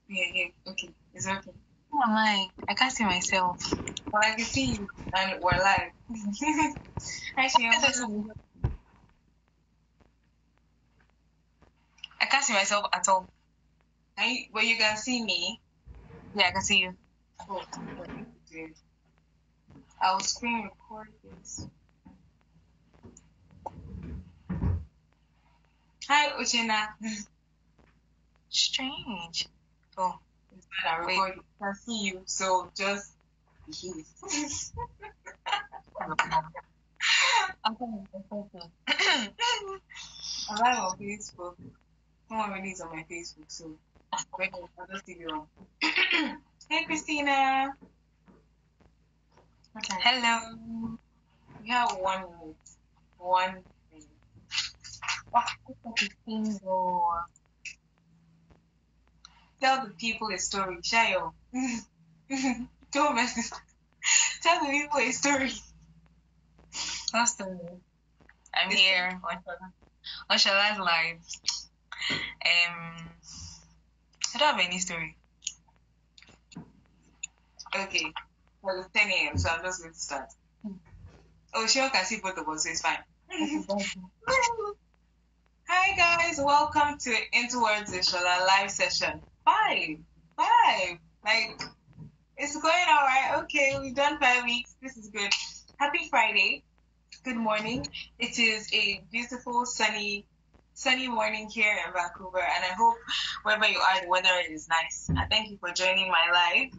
Yeah. Okay. It's okay. Who am I? I can't see myself. Well, I can see you, and we're live. Actually, I can't see myself at all. but you can see me. Yeah, I can see you. Oh, good. I'll screen record this. Hi, Uchenna. Strange. Oh, I record. I can see you, so just behave. I'm coming. I'm live on Facebook. Someone really is on my Facebook, so wait, I'll just leave you on. Hey, Christina. Okay. Hello. We have 1 minute. 1 minute. Tell the people a story. Shayo. Don't mess it. Tell the people a story. What story? I'm here on Shala's live. I don't have any story. Okay. Well, it's 10 a.m., so I'm just going to start. Oh, Shayo can see both of us, so it's fine. Hi, guys. Welcome to Into Words with Shola live session. 5. Like, it's going all right. Okay, we've done 5 weeks. This is good. Happy Friday. Good morning. It is a beautiful, sunny morning here in Vancouver, and I hope wherever you are, the weather is nice. And thank you for joining my live.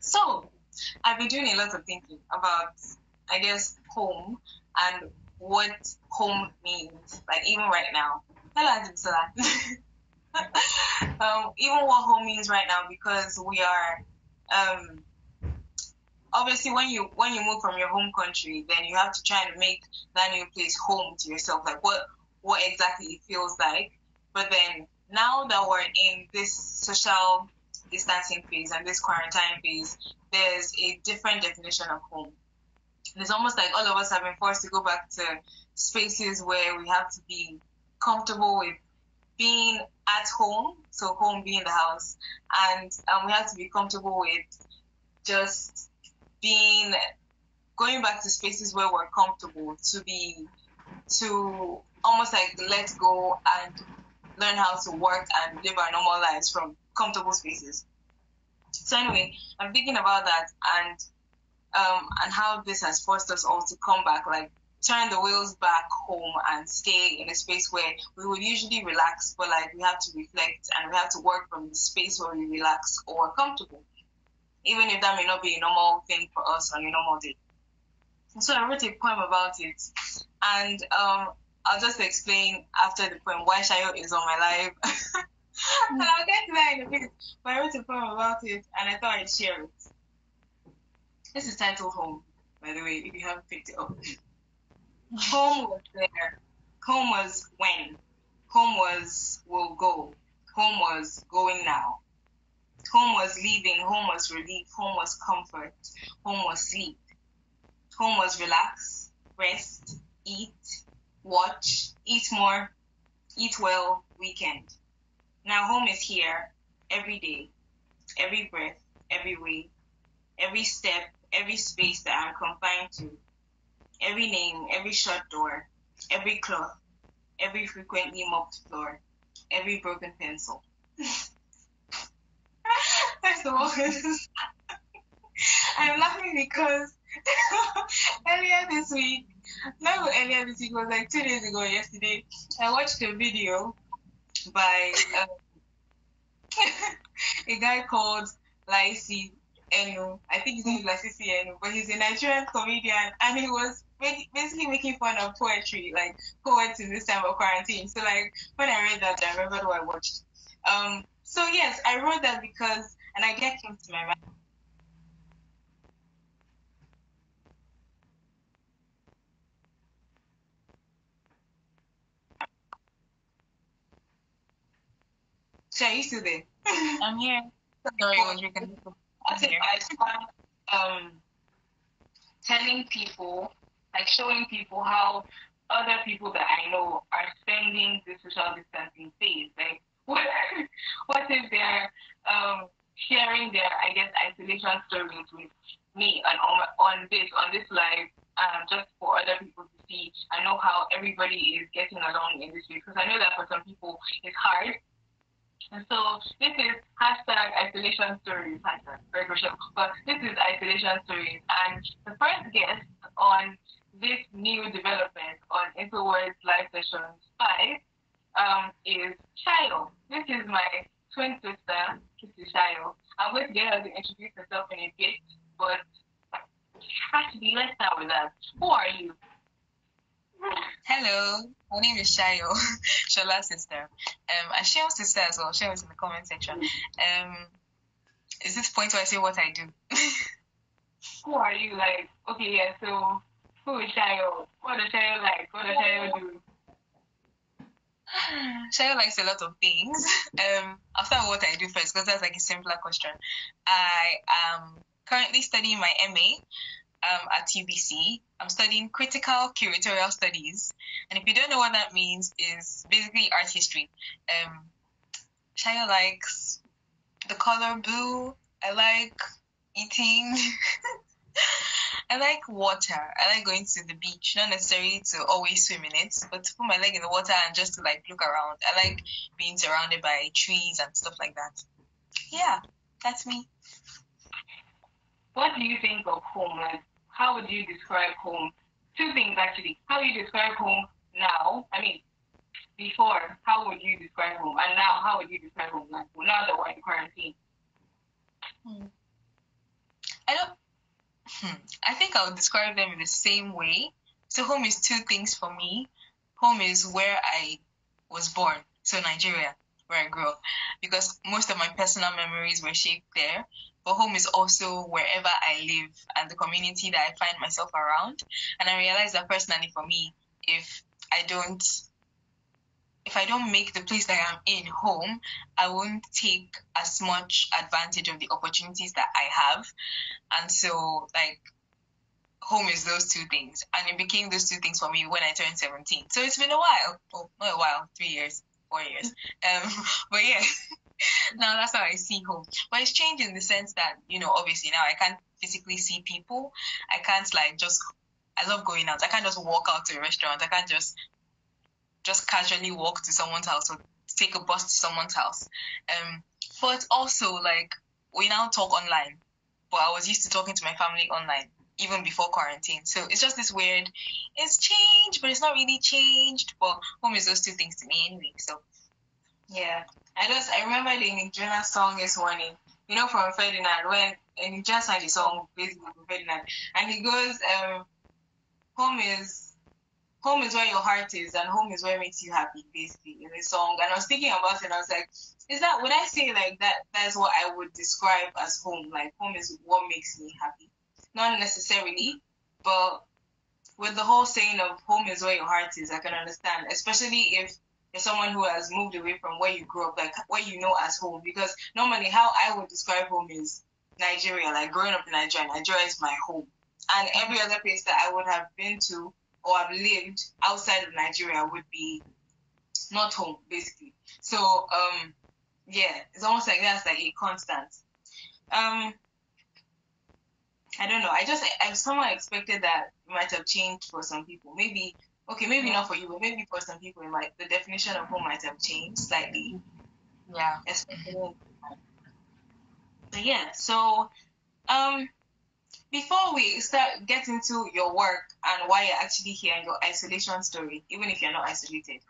So, I've been doing a lot of thinking about, I guess, home and what home means, like even right now. Hello, Sola. Even what home means right now, because we are obviously when you move from your home country, then you have to try and make that new place home to yourself, like what exactly it feels like. But then now that we're in this social distancing phase and this quarantine phase, there's a different definition of home. It's almost like all of us have been forced to go back to spaces where we have to be comfortable with being at home, so home being the house, and we have to be comfortable with just going back to spaces where we're comfortable, to almost like let go and learn how to work and live our normal lives from comfortable spaces. So anyway, I'm thinking about that and how this has forced us all to come back, like turn the wheels back home and stay in a space where we would usually relax, but like we have to reflect and we have to work from the space where we relax or are comfortable, even if that may not be a normal thing for us on a normal day. So I wrote a poem about it, and I'll just explain after the poem why Shayo is on my live. And I'll get to that in a bit. But I wrote a poem about it, and I thought I'd share it. This is titled Home, by the way, if you haven't picked it up. Home was there. Home was when. Home was will go. Home was going now. Home was leaving. Home was relief. Home was comfort. Home was sleep. Home was relax, rest, eat, watch, eat more, eat well, weekend. Now home is here every day, every breath, every way, every step, every space that I'm confined to, every name, every shut door, every cloth, every frequently mopped floor, every broken pencil. First of all, I'm laughing because earlier this week was like 2 days ago, yesterday, I watched a video by a guy called Laisi Enu. I think his name is Laisi Enu, but he's a Nigerian comedian, and he was basically making fun of poetry, like poets in this time of quarantine. So like when I read that, I remembered what I watched. So yes, I wrote that because an idea came to my mind. So are you still there? I'm here. Sorry, I was reconnected. I'm here. I start telling people, like showing people how other people that I know are spending the social distancing phase. Like, what if they're sharing their, I guess, isolation stories with me and on this live, just for other people to see. I know how everybody is getting along in this week, because I know that for some people it's hard. And so this is hashtag isolation stories, hashtag very crucial, but this is isolation stories. And the first guest on this new development on Interwords Live Sessions 5 is Shayo. This is my twin sister, Kitty Shayo. I'm going to get her to introduce herself in a bit, but actually, let's start with that. Who are you? Hello, my name is Shayo, Shola's sister. And Shayo's sister as well. Shayo's in the comment section. Is this point where I say what I do? Who are you? Like, okay, yeah, so who is Shayo? What does Shayo like? What does Shayo do? Shayo likes a lot of things. I'll start with what I do first, because that's like a simpler question. I am currently studying my MA at UBC. I'm studying critical curatorial studies, and if you don't know what that means, is basically art history. Shayo likes the color blue. I like eating. I like water. I like going to the beach, not necessarily to always swim in it, but to put my leg in the water and just to like look around. I like being surrounded by trees and stuff like that. Yeah, that's me. What do you think of home? Like, how would you describe home? Two things actually. How you describe home now? I mean, before, how would you describe home? And now, how would you describe home? Like, now that we're in quarantine. I think I would describe them in the same way. So home is two things for me. Home is where I was born, so Nigeria, where I grew up, because most of my personal memories were shaped there. But home is also wherever I live and the community that I find myself around. And I realize that personally for me, if I don't make the place that I'm in home, I won't take as much advantage of the opportunities that I have. And so, like, home is those two things. And it became those two things for me when I turned 17. So it's been a while. Oh, not a while, 3 years, 4 years. But yeah, now that's how I see home. But it's changed in the sense that, obviously now I can't physically see people. I can't I love going out. I can't just walk out to a restaurant. I can't just casually walk to someone's house or take a bus to someone's house. But also, like, we now talk online. But I was used to talking to my family online, even before quarantine. So it's just this weird, it's changed, but it's not really changed. But home is those two things to me anyway. So, yeah. I remember the Nick Jonas song this morning, from Ferdinand, when Nick Jonas sang the song basically from Ferdinand. And he goes, home is where your heart is, and home is where it makes you happy, basically, in the song. And I was thinking about it, and I was like, is that, when I say like that, that's what I would describe as home. Like, home is what makes me happy. Not necessarily, but with the whole saying of home is where your heart is, I can understand, especially if you're someone who has moved away from where you grew up, like what you know as home. Because normally how I would describe home is Nigeria, like growing up in Nigeria is my home. And every other place that I would have been to or have lived outside of Nigeria would be not home, basically. So, yeah, it's almost like that's like a constant. I don't know. I somehow expected that it might have changed for some people. Maybe not for you, but maybe for some people, the definition of home might have changed slightly. yeah. But yeah, so, before we start getting into your work and why you're actually here and your isolation story, even if you're not isolated.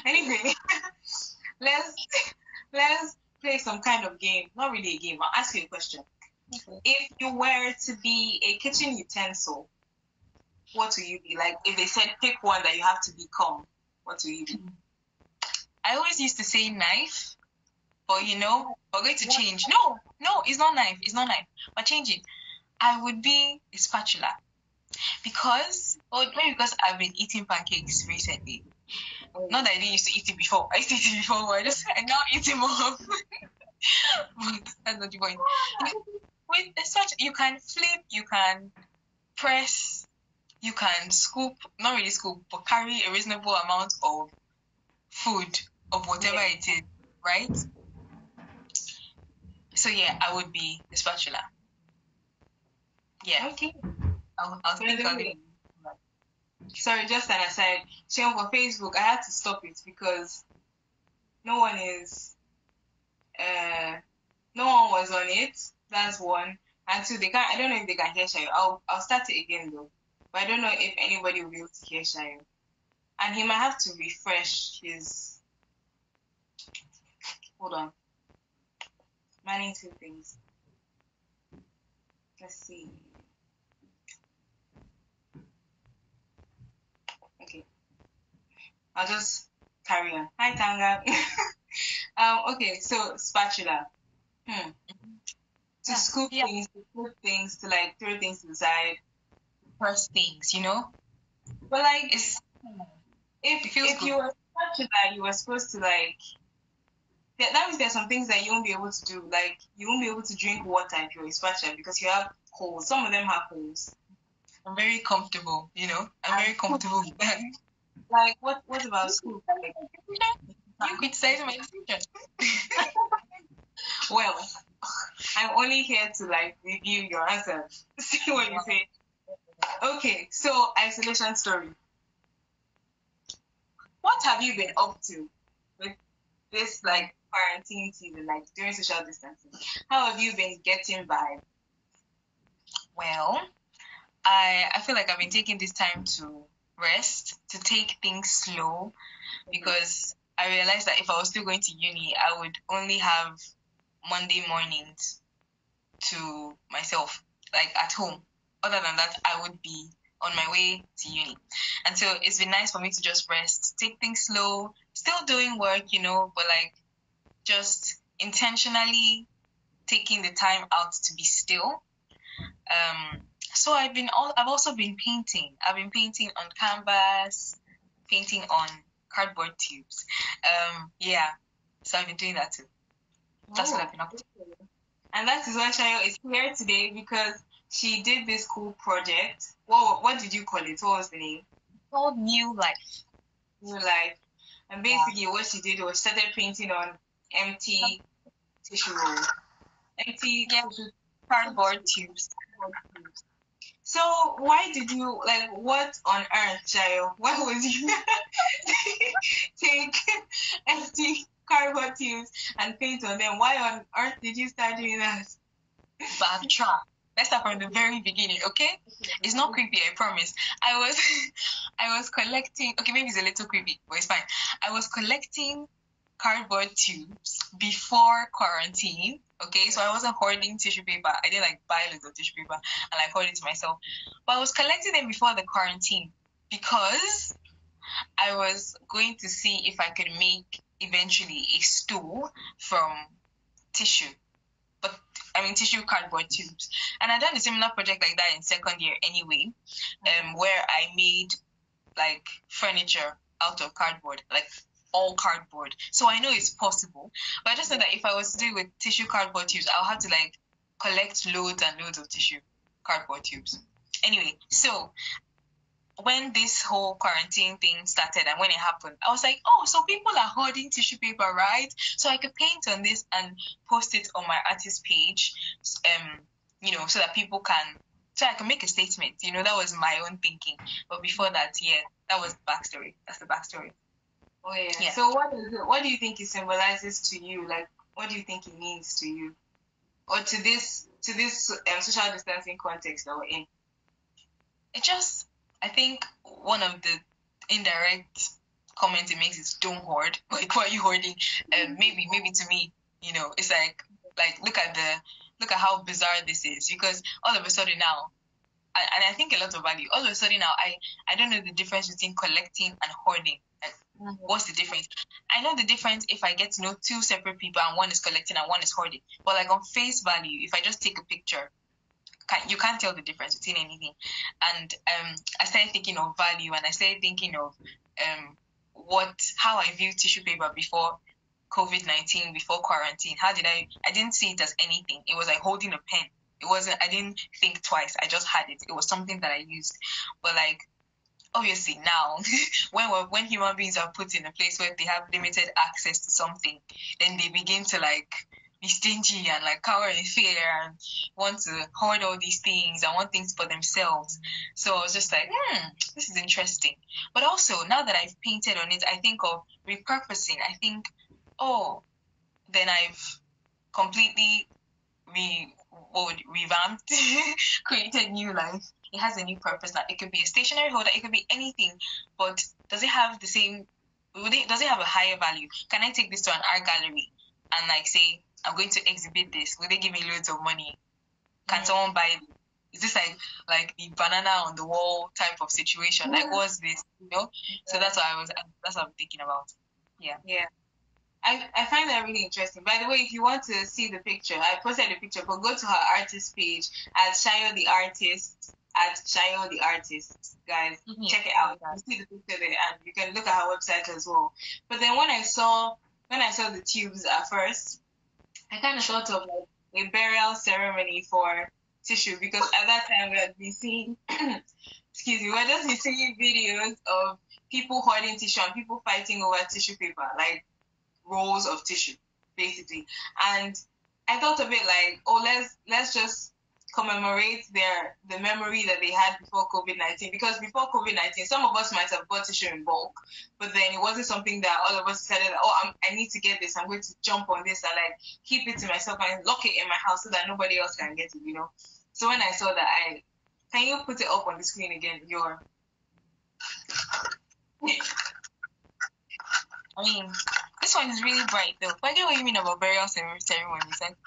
Anyway, let's play some kind of game. Not really a game. I'll ask you a question. Okay. If you were to be a kitchen utensil, what will you be? Like, if they said pick one that you have to become, what will you be? I always used to say knife, but we're going to change. No, it's not knife. But change it. I would be a spatula. Maybe because I've been eating pancakes recently. Not that I didn't used to eat it before. I used to eat it before, but I now eat it more. But that's not the point. With such, you can flip, you can press, you can scoop, not really scoop, but carry a reasonable amount of food, of whatever it is, right? So yeah, I would be the spatula. Yeah. Okay. I'll think of it. Sorry, just an aside. Shame for Facebook, I had to stop it because no one is no one was on it. That's one. And two, they can't. I don't know if they can hear Shayo. I'll start it again though, but I don't know if anybody will be able to hear Shayo. And he might have to refresh his. Hold on. Manning two things. Let's see. Okay. I'll just carry on. Hi Tanga. Okay, so spatula. To scoop things, to put things, to like throw things to the side. First things, you know? But like if you were spatula, you were supposed to like that means there's some things that you won't be able to do. Like you won't be able to drink water if you're a spatula because you have holes. Some of them have holes. I'm very comfortable, you know? I'm very comfortable with that. Like what about scoop? Like, you criticize my decision. Well, I'm only here to like review your answers. See what you say. Okay, so isolation story. What have you been up to with this like quarantine season, like during social distancing? How have you been getting by? Well, I feel like I've been taking this time to rest, to take things slow, because I realized that if I was still going to uni, I would only have Monday mornings to myself, like at home. Other than that, I would be on my way to uni. And so it's been nice for me to just rest, take things slow, still doing work, you know, but like just intentionally taking the time out to be still. So I've also been painting. I've been painting on canvas, painting on cardboard tubes. Yeah. So I've been doing that too. That's what I've been up to. And that is why Shayo is here today because she did this cool project. What did you call it? What was the name? It's called New Life. New Life. And basically what she did was started painting on empty tissue rolls. Empty cardboard tubes. So why did you like what on earth, Shayo? Why would you take empty cardboard tubes and paint on them? Why on earth did you start doing that? Backtrack. Let's start from the very beginning, okay? It's not creepy, I promise. I was collecting. Okay, maybe it's a little creepy, but it's fine. I was collecting cardboard tubes before quarantine. Okay, so I wasn't hoarding tissue paper. I didn't like buy loads of tissue paper and like hoard it to myself. But I was collecting them before the quarantine because I was going to see if I could make eventually a stool from tissue. But I mean tissue cardboard tubes. And I done a similar project like that in second year anyway, where I made like furniture out of cardboard, like all cardboard. So I know it's possible. But I just know that if I was to do it with tissue cardboard tubes, I'll have to like collect loads and loads of tissue cardboard tubes. Anyway, so when this whole quarantine thing started and when it happened, I was like, oh, so people are hoarding tissue paper, right? So I could paint on this and post it on my artist page, you know, so that people can, so I can make a statement. You know, that was my own thinking. But before that, yeah, that was the backstory. That's the backstory. Oh yeah. So what do you think it symbolizes to you? Like, what do you think it means to you, or to this social distancing context that we're in? It just, I think one of the indirect comments it makes is don't hoard. Like, why are you hoarding? Maybe to me, you know, it's like look at how bizarre this is, because all of a sudden now, and I think a lot of value. All of a sudden now, I don't know the difference between collecting and hoarding. Like, what's the difference? I know the difference if I get to know two separate people and one is collecting and one is hoarding. But like on face value, if I just take a picture, you can't tell the difference between anything. And I started thinking of value, and I started thinking of how I viewed tissue paper before COVID-19, before quarantine. I didn't see it as anything. It was like holding a pen. I didn't think twice. I just had it. It was something that I used. But like, obviously now, when human beings are put in a place where they have limited access to something, then they begin to like be stingy and like cower in fear and want to hoard all these things and want things for themselves. So I was just like, this is interesting. But also, now that I've painted on it, I think of repurposing. I think, then I've completely revamped, created new life. It has a new purpose. Like, it could be a stationery holder, it could be anything, but does it have the same, does it have a higher value? Can I take this to an art gallery and like say, I'm going to exhibit this? Will they give me loads of money? Can someone buy it? Is this like the banana on the wall type of situation? Like, what's this? So that's what I'm thinking about. Yeah. I find that really interesting. By the way, if you want to see the picture, I posted the picture, but go to her artist page at sayotheartist, guys. Check it out. You see the picture there, and you can look at her website as well. But then when I saw the tubes at first, I kind of thought of like a burial ceremony for tissue, because at that time we had been seeing we were just been seeing videos of people hoarding tissue and people fighting over tissue paper, like rolls of tissue, basically. And I thought of it like, let's just commemorate the memory that they had before COVID-19, because before COVID-19 some of us might have bought tissue in bulk, but then it wasn't something that all of us decided, I need to get this, I'm going to jump on this and like keep it to myself and lock it in my house so that nobody else can get it, So when I saw that, can you put it up on the screen again? I mean, this one is really bright though. But I get what you mean about burial ceremonies. Like,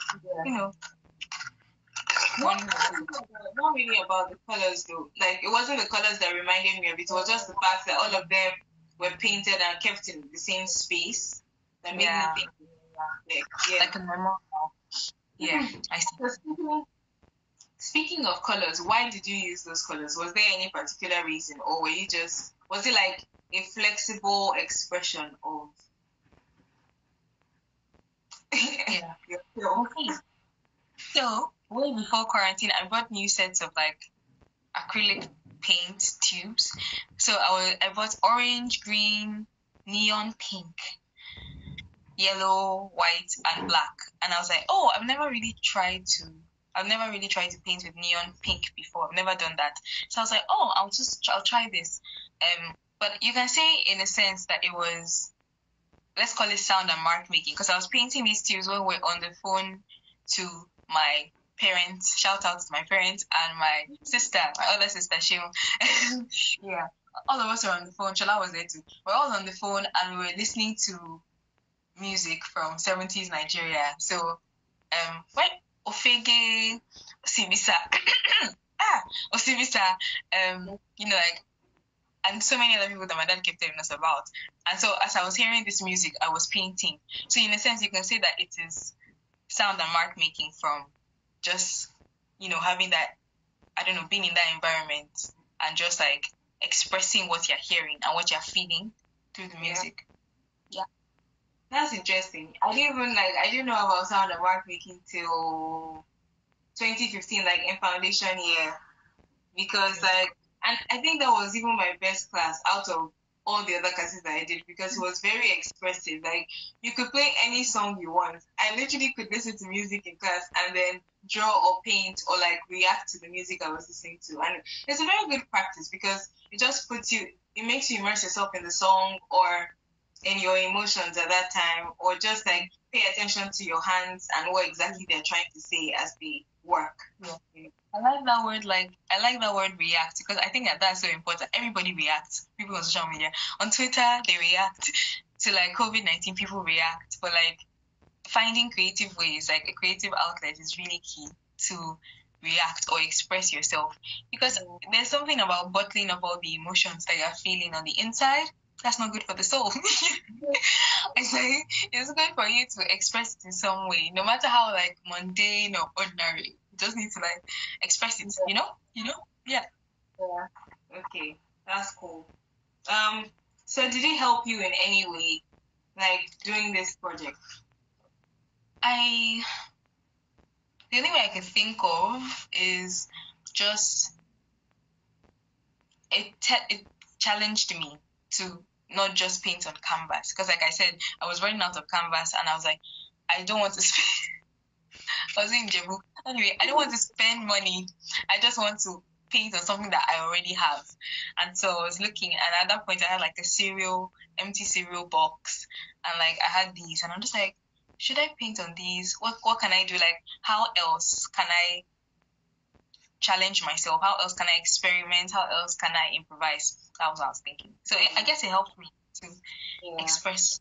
Not really about the colors though. Like, it wasn't the colors that reminded me of it. It was just the fact that all of them were painted and kept in the same space that made me think. Like a normal. Yeah, I see. So speaking of colors, why did you use those colors? Was there any particular reason, or was it like a flexible expression of Okay. So way before quarantine, I bought new sets of like acrylic paint tubes. So I bought orange, green, neon pink, yellow, white, and black. And I was like, I've never really tried to paint with neon pink before. I've never done that. So I was like, I'll try this. But you can say in a sense that it was, let's call it sound and mark making, because I was painting these tubes when we're on the phone to my parents. Shout out to my parents and my other sister, Shim. Yeah, all of us were on the phone. Shola was there too. We're all on the phone and we were listening to music from 70s Nigeria. So, when Ofege, Osibisa, like, and so many other people that my dad kept telling us about. And so as I was hearing this music, I was painting. So in a sense, you can say that it is sound and mark making from just, having that, being in that environment and just like expressing what you're hearing and what you're feeling through the music. Yeah. That's interesting. I didn't know about sound and mark making till 2015, like in foundation year, because and I think that was even my best class out of all the other classes that I did, because it was very expressive. Like, you could play any song you want. I literally could listen to music in class and then draw or paint or like react to the music I was listening to. And it's a very good practice because it just it makes you immerse yourself in the song or in your emotions at that time, or just like pay attention to your hands and what exactly they're trying to say as they work. Yeah. I like that word react, because I think that's so important. Everybody reacts. People on social media, on Twitter, they react to like COVID-19. People react, but like finding creative ways, like a creative outlet, is really key to react or express yourself, because there's something about bottling up all the emotions that you're feeling on the inside. That's not good for the soul. It's like, it's good for you to express it in some way, no matter how like mundane or ordinary. You just need to like express it, Yeah. Okay, that's cool. So did it help you in any way, like doing this project? The only way I can think of is just it challenged me to not just paint on canvas, because like I said, I was running out of canvas and I was like, I don't want to spend I was in Jebu. Anyway, I don't want to spend money. I just want to paint on something that I already have. And so I was looking, and at that point, I had like a empty cereal box, and like I had these, and I'm just like, should I paint on these? What can I do? Like, how else can I challenge myself? How else can I experiment? How else can I improvise? That was what I was thinking. So I guess it helped me to express.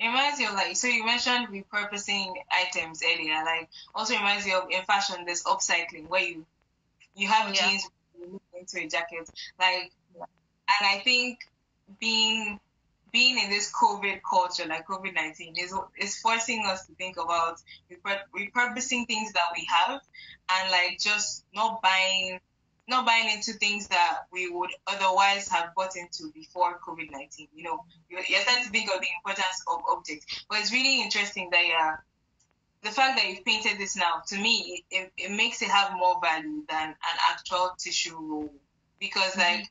It reminds you of like, so you mentioned repurposing items earlier. Like, also reminds you of in fashion, there's upcycling where you have jeans into a jacket. Like, and I think being in this COVID culture, like COVID-19, is forcing us to think about repurposing things that we have, and like just not buying into things that we would otherwise have bought into before COVID-19. You know, you're starting to think of the importance of objects. But it's really interesting that the fact that you've painted this now, to me, it makes it have more value than an actual tissue roll. Because like,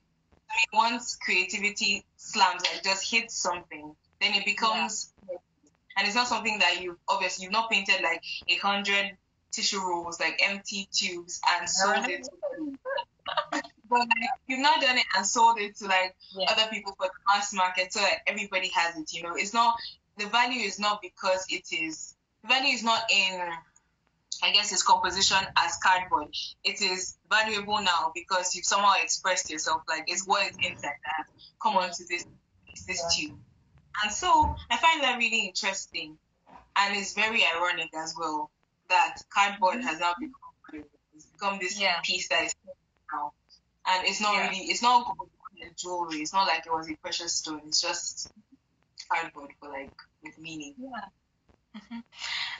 once creativity slams and just hits something, then it becomes, and it's not something that you've not painted like 100 tissue rolls, like empty tubes, and sold it. But like, you've not done it and sold it to like other people for the mass market, so that everybody has it. You know, it's not, the value is not because the value is not in, I guess, its composition as cardboard. It is valuable now because you've somehow expressed yourself. Like, it's what is inside that come onto this tube. And so I find that really interesting, and it's very ironic as well that cardboard has now become this piece that is now, and it's not really, it's not jewelry. It's not like it was a precious stone. It's just cardboard, but like with meaning.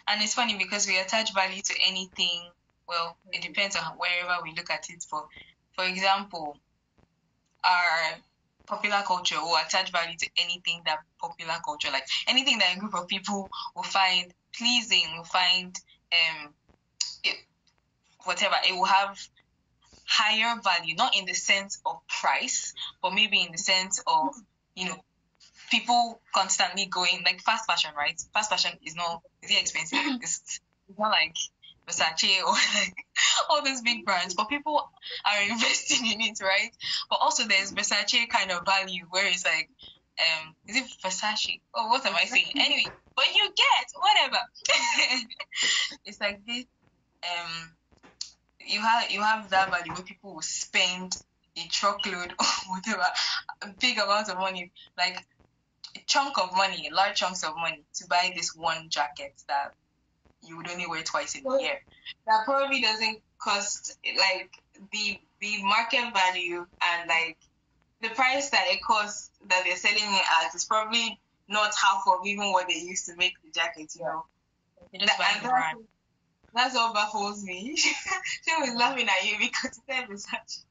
And it's funny because we attach value to anything. Well, it depends on wherever we look at it. For example, our popular culture will attach value to anything that popular culture, like anything that a group of people will find pleasing, will find whatever, it will have higher value, not in the sense of price, but maybe in the sense of, you know, people constantly going, like fast fashion, right? Fast fashion is it expensive? It's not like Versace or like all those big brands, but people are investing in it, right? But also there's Versace kind of value where it's like, is it Versace? Oh, what am I saying? Anyway, but you get whatever. It's like this, you have that value where people will spend a truckload or whatever, a big amount of money, like a chunk of money, large chunks of money to buy this one jacket that you would only wear twice in a year. That probably doesn't cost, like, the market value and like the price that it costs that they're selling it at is probably not half of even what they used to make the jacket, you know. That's what baffles me. She was laughing at you because it's Versace.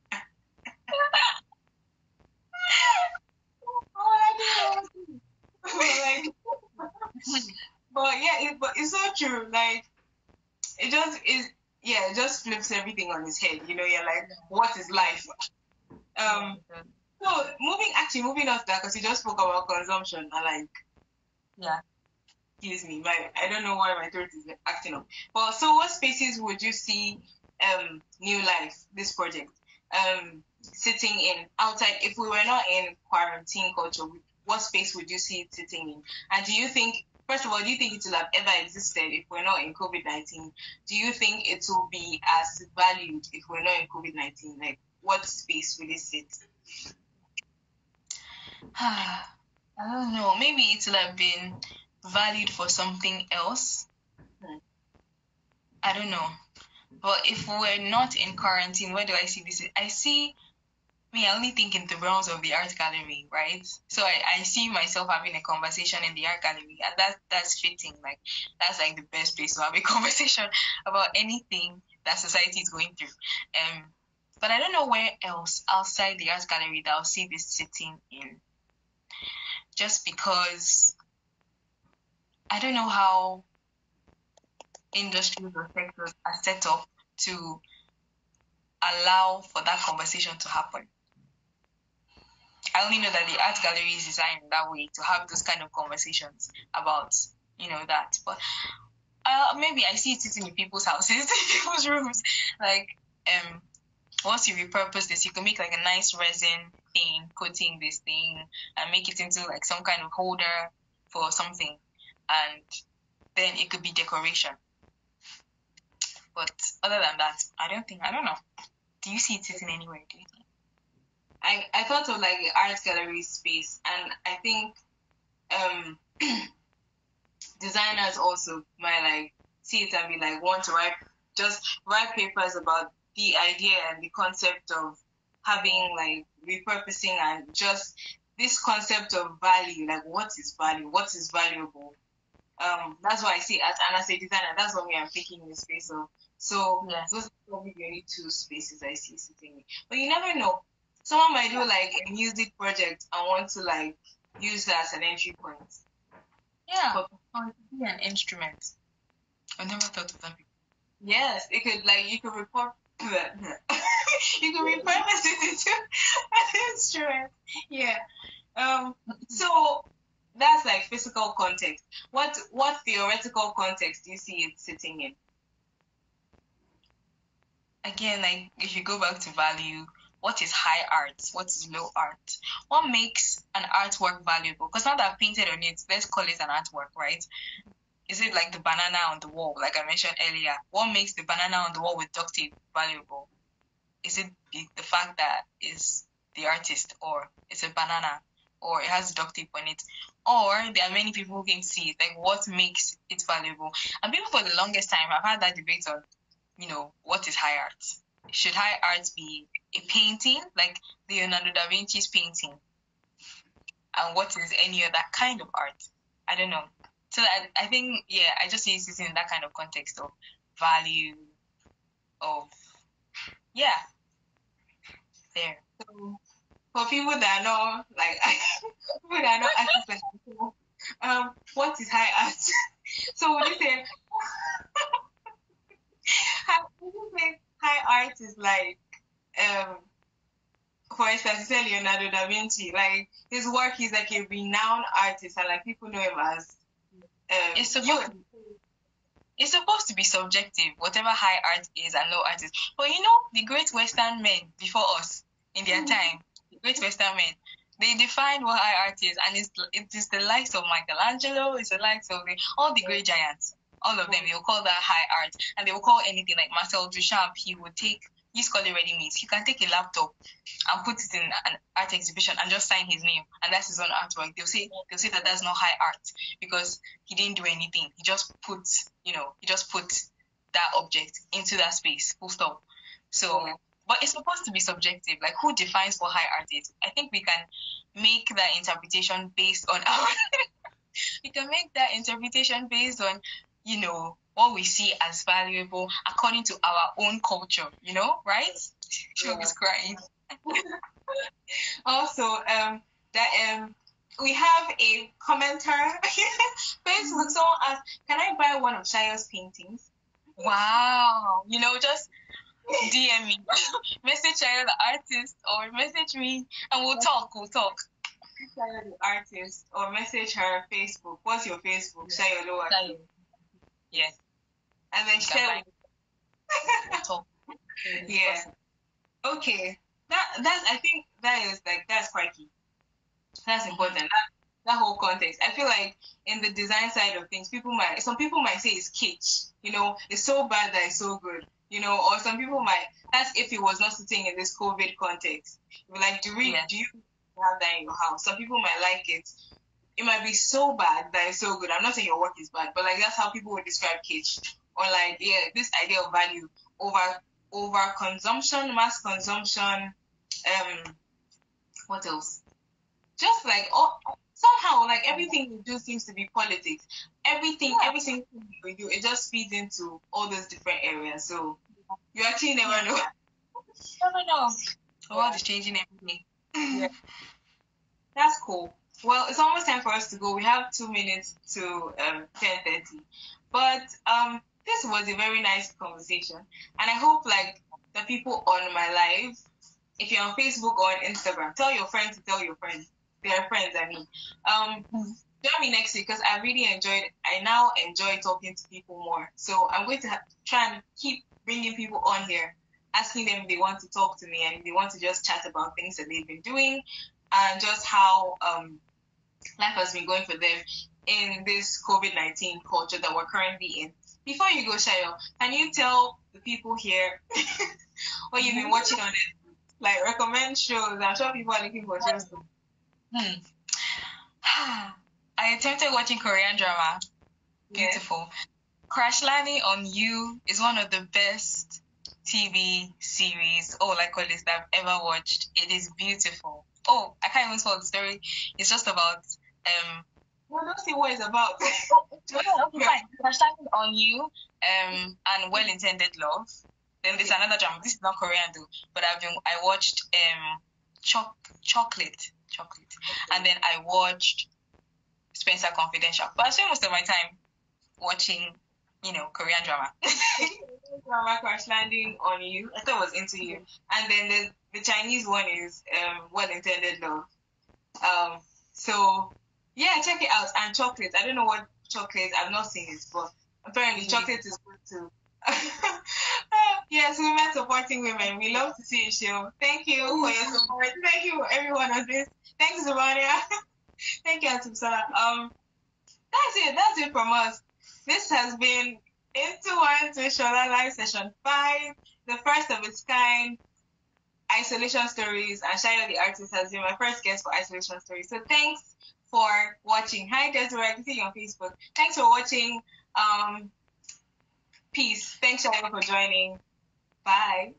But it's so true. Like, it just flips everything on its head. You know, you're like, what is life? So moving on to that, because you just spoke about consumption and like, excuse me, I don't know why my throat is acting up. But so, what spaces would you see New Life, this project, sitting in outside? If we were not in quarantine culture, what space would you see it sitting in? And do you think, first of all, do you think it will have ever existed if we're not in COVID-19? Do you think it will be as valued if we're not in COVID-19? Like, what space will it sit? I don't know. Maybe it will have been valued for something else. I don't know. But if we're not in quarantine, where do I see this? I only think in the realms of the art gallery, right? So I see myself having a conversation in the art gallery, and that's fitting. Like, that's like the best place to have a conversation about anything that society is going through. But I don't know where else outside the art gallery that I'll see this sitting in. Just because I don't know how industries or sectors are set up to allow for that conversation to happen. I only know that the art gallery is designed that way, to have those kind of conversations about, that. But Maybe I see it sitting in people's houses, people's rooms. Like, once you repurpose this, you can make like a nice resin thing, coating this thing, and make it into like some kind of holder for something, and then it could be decoration. But other than that, I don't know. Do you see it sitting anywhere? Do you think? I thought of like the art gallery space, and I think designers also might like see it and be like want to write papers about the idea and the concept of having like repurposing and just this concept of value, like what is value, what is valuable. That's why I see art, and as a designer, that's what I'm thinking in the space of. So Yes. those are probably the only two spaces I see sitting in. But you never know. Someone might do like a music project and want to like use that as an entry point. Yeah. Or it could be an instrument. I never thought of that before. Yes, it could like you could report you could repurpose it into an instrument. Yeah. So that's like physical context. What theoretical context do you see it sitting in? Again, like if you go back to value, what is high art? What is low art? What makes an artwork valuable? Because now that I've painted on it, let's call it an artwork, right? Is it like the banana on the wall, like I mentioned earlier? What makes the banana on the wall with duct tape valuable? Is it the fact that it's the artist, or it's a banana, or it has duct tape on it? Or there are many people who can see it, like what makes it valuable? And people for the longest time have had that debate on, what is high art? Should high art be a painting, like Leonardo da Vinci's painting? And what is any other kind of art? I don't know. So I think, I just see it in that kind of context of value, of, there. So for people that are not like people that are not artists like myself, what is high art? So would you say high art is like for instance, you said Leonardo da Vinci, like his work, he's like a renowned artist, and like people know him as it's supposed to be subjective, whatever high art is and low art is. But the great Western men before us in their time, the great Western men, they defined what high art is, and it is the likes of Michelangelo, it's the likes of all the great giants, all of them. They will call that high art, and they will call anything like Marcel Duchamp. He would use color ready-made. He can take a laptop and put it in an art exhibition and just sign his name, and that's his own artwork. They'll say that that's not high art because he didn't do anything. He just put that object into that space. Full stop. So, but it's supposed to be subjective. Like, who defines what high art is? I think we can make that interpretation based on our. We can make that interpretation based on, what we see as valuable according to our own culture, right? She's crying. Also, we have a commenter. Facebook, someone asked, can I buy one of Shayo's paintings? Wow. Just DM me. Message Shayo the artist, or message me, and we'll talk. Shayo the artist, or message her Facebook. What's your Facebook? Shayo Olowo-Ake. Yes. And then share. Talk. Yeah. Okay. I think that's quite key. That's important. That whole context. I feel like in the design side of things, some people might say it's kitsch. It's so bad that it's so good. Or some people might. That's if it was not sitting in this COVID context. Like, do you have that in your house? Some people might like it. It might be so bad that it's so good. I'm not saying your work is bad, but like that's how people would describe kitsch. Or like, this idea of value over consumption, mass consumption. What else? Just like somehow, like everything we do seems to be politics. Everything we do, it just feeds into all those different areas. So you actually never know. Never know. The world is changing every day. Yeah. That's cool. Well, it's almost time for us to go. We have 2 minutes to 10:30. But this was a very nice conversation, and I hope like the people on my live, if you're on Facebook or on Instagram, tell your friends to tell your friends. They are friends, I mean. join me next week because I now enjoy talking to people more. So I'm going to try and keep bringing people on here, asking them if they want to talk to me and if they want to just chat about things that they've been doing and just how life has been going for them in this COVID-19 culture that we're currently in. Before you go, Shayo, can you tell the people here what you've been watching on it? Like, recommend shows. I'm sure people are looking for shows. I attempted watching Korean drama. Beautiful. Yeah. Crash Landing on You is one of the best TV series, like all this that I've ever watched. It is beautiful. Oh, I can't even tell the story. It's just about No, don't say what it's about. okay, fine. Crash Landing on You, and Well Intended Love. Then there's another drama. This is not Korean though, but I watched Chocolate, and then I watched Spencer Confidential. But I spend most of my time watching, Korean drama. Drama Crash Landing on You. I thought it was Into You. And then the Chinese one is Well Intended Love. So yeah, check it out. And Chocolate. I don't know what Chocolate. I've not seen it, but apparently Chocolate is good too. Yes, women supporting women. We love to see you, show. Thank you for your support. Thank you everyone on this. Thanks, Zavania. Thank you, Atumsa. That's it from us. This has been Into One to Sola Live Session 5, the first of its kind, Isolation Stories, and Shayo the Artist has been my first guest for Isolation Stories. So thanks for watching. Hi, Desiree, I can see you on Facebook. Thanks for watching. Peace. Thanks, Shayo, for joining. Bye.